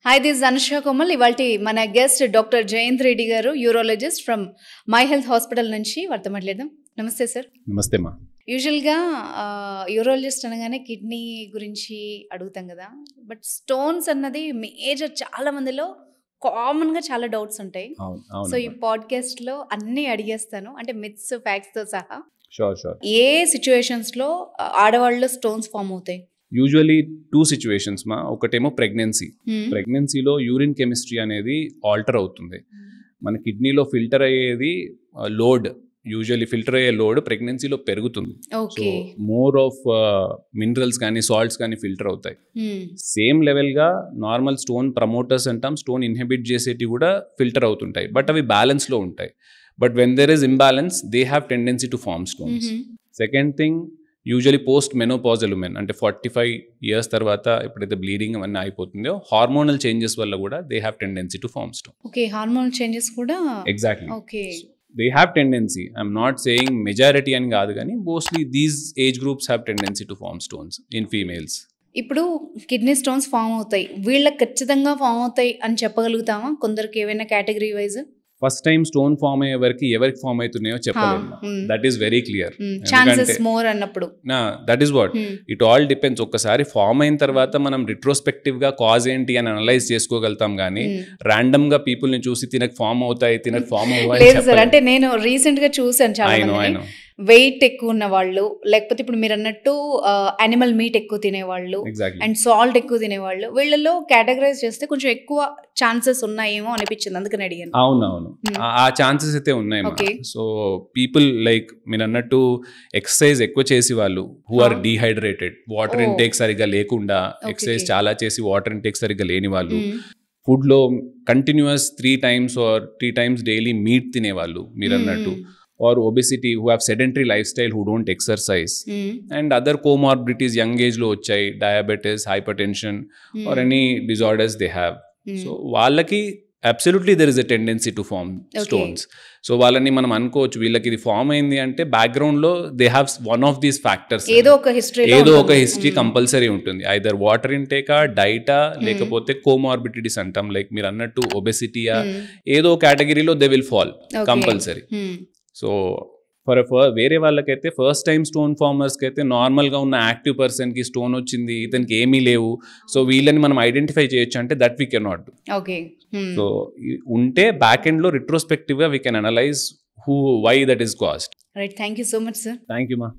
Hi, this is Anusha Komal. ఇవాల్టి మన guest doctor Jayant Reddy గారు, యూరోలజిస్ట్ ఫ్రమ్ మై హెల్త్ హాస్పిటల్ నుంచి వారితో మాట్లాడదాం. నమస్తే సార్. నమస్తే మా. యూజువల్గా యూరోలజిస్ట్ అనగానే కిడ్నీ గురించి అడుగుతాం కదా, బట్ స్టోన్స్ అన్నది మేజర్ చాలా మందిలో కామన్గా చాలా డౌట్స్ ఉంటాయి. సో ఈ పాడ్కాస్ట్లో అన్నీ అడిగేస్తాను, అంటే మిత్స్ ఫ్యాక్ట్స్తో సహా. ఏ సిచ్యువేషన్స్లో ఆడవాళ్ళలో స్టోన్స్ ఫామ్ అవుతాయి? యూజువలీ 2 సిచ్యువేషన్స్ మా. ఒకటేమో ప్రెగ్నెన్సీలో యూరిన్ కెమిస్ట్రీ అనేది ఆల్టర్ అవుతుంది. మన కిడ్నీలో ఫిల్టర్ అయ్యేది లోడ్, యూజువల్లీ ఫిల్టర్ అయ్యే లోడ్ ప్రెగ్నెన్సీలో పెరుగుతుంది. సో మోర్ ఆఫ్ మినరల్స్ కానీ సాల్ట్స్ కానీ ఫిల్టర్ అవుతాయి. సేమ్ లెవెల్గా నార్మల్ స్టోన్ ప్రమోటర్స్ అంటాం, స్టోన్ ఇన్హిబిట్ చేసేటివి కూడా ఫిల్టర్ అవుతుంటాయి, బట్ అవి బ్యాలెన్స్లో ఉంటాయి. But when there is imbalance they have tendency to form stones. Second thing, usually post menopausal women, అంటే 45 years తర్వాత ఎప్పుడైతే బ్లీడింగ్ అవన్నీ అయిపోతుందో హార్మోనల్ చేంజెస్ వల్ల కూడా they have tendency to form stone. Okay, hormonal changes కూడా. Exactly. Okay, they have tendency. I'm not saying majority అని కాదు, కానీ mostly these age groups have tendency to form stones in females. ఇప్పుడు kidney stones form అవుతాయి, వీళ్ళకి ఖచ్చితంగా form అవుతాయి అని చెప్పగలుగుతామా? కొందరికి ఏవైనా category wise first time stone form అయ్యే వరకు ఎవరికి ఫామ్ అవుతున్నాయో చెప్పలేము. That is very clear. Chances more అన్నప్పుడు that is what it all depends. ఒక్కసారి ఫామ్ అయిన తర్వాత మనం రిట్రోస్పెక్టివ్ గా కాజ్ ఏంటి అని అనలైజ్ చేసుకోగలుగుతాం, కానీ ర్యాండమ్ గా పీపుల్ ని చూసి తినకు ఫామ్ అవుతాయి లేదు సార్. అంటే నేను రీసెంట్ గా చూసాను చాలా వెయిట్ ఎక్కువ ఉన్న వాళ్ళు, లేకపోతే ఇప్పుడు మీరు అన్నట్టు యానిమల్ మీట్ ఎక్కువ తినేవాళ్ళు అండ్ సాల్ట్ ఎక్కువ తినేవాళ్ళు, వీళ్ళలో కేటగరైజ్ చేస్తే కొంచెం ఎక్కువ ఛాన్సెస్ ఉన్నాయేమో అనిపించింది, అందుకని అడిగాను. అవునవును, ఆ ఛాన్సెస్ అయితే ఉన్నాయి. సో పీపుల్ లైక్ మీరు అన్నట్టు ఎక్సర్సైజ్ ఎక్కువ చేసి వాళ్ళు who are dehydrated, water intake సరిగ్గా లేకుండా, ఎక్సర్సైజ్ చాలా చేసి వాటర్ ఇంటేక్ సరిగ్గా లేని వాళ్ళు, ఫుడ్ లో కంటిన్యూస్ 3 times డైలీ మీట్ తినేవాళ్ళు మీరు అన్నట్టు, or obesity who have sedentary lifestyle who don't exercise, and other comorbidities young age lo vachai, diabetes, hypertension, or any disorders they have. So వాళ్ళకి absolutely there is a tendency to form stones. So వాళ్ళని మనం అనుకోవచ్చు వీళ్ళకి ఇది form అయింది అంటే background లో they have one of these factors, ఏదో ఒక హిస్టరీ కంపల్సరీ ఉంటుంది. ఐదర్ వాటర్ ఇంటేకా, డైటా, లేకపోతే కోమార్బిడిటీస్ అంటాం, లైక్ మీరు అన్నట్టు ఒబెసిటీయా, ఏదో కేటగిరీలో they will fall compulsory. So వేరే వాళ్ళకైతే ఫస్ట్ టైం స్టోన్ ఫార్మర్స్కి అయితే నార్మల్గా ఉన్న యాక్టివ్ పర్సన్కి స్టోన్ వచ్చింది, ఇతనికి ఏమీ లేవు, సో వీళ్ళని మనం ఐడెంటిఫై చేయొచ్చు అంటే that we can not do. So ఉంటే బ్యాక్ ఎండ్లో రిట్రోస్పెక్టివ్గా we can analyse why that is caused. Right, thank you so much sir. Thank you ma.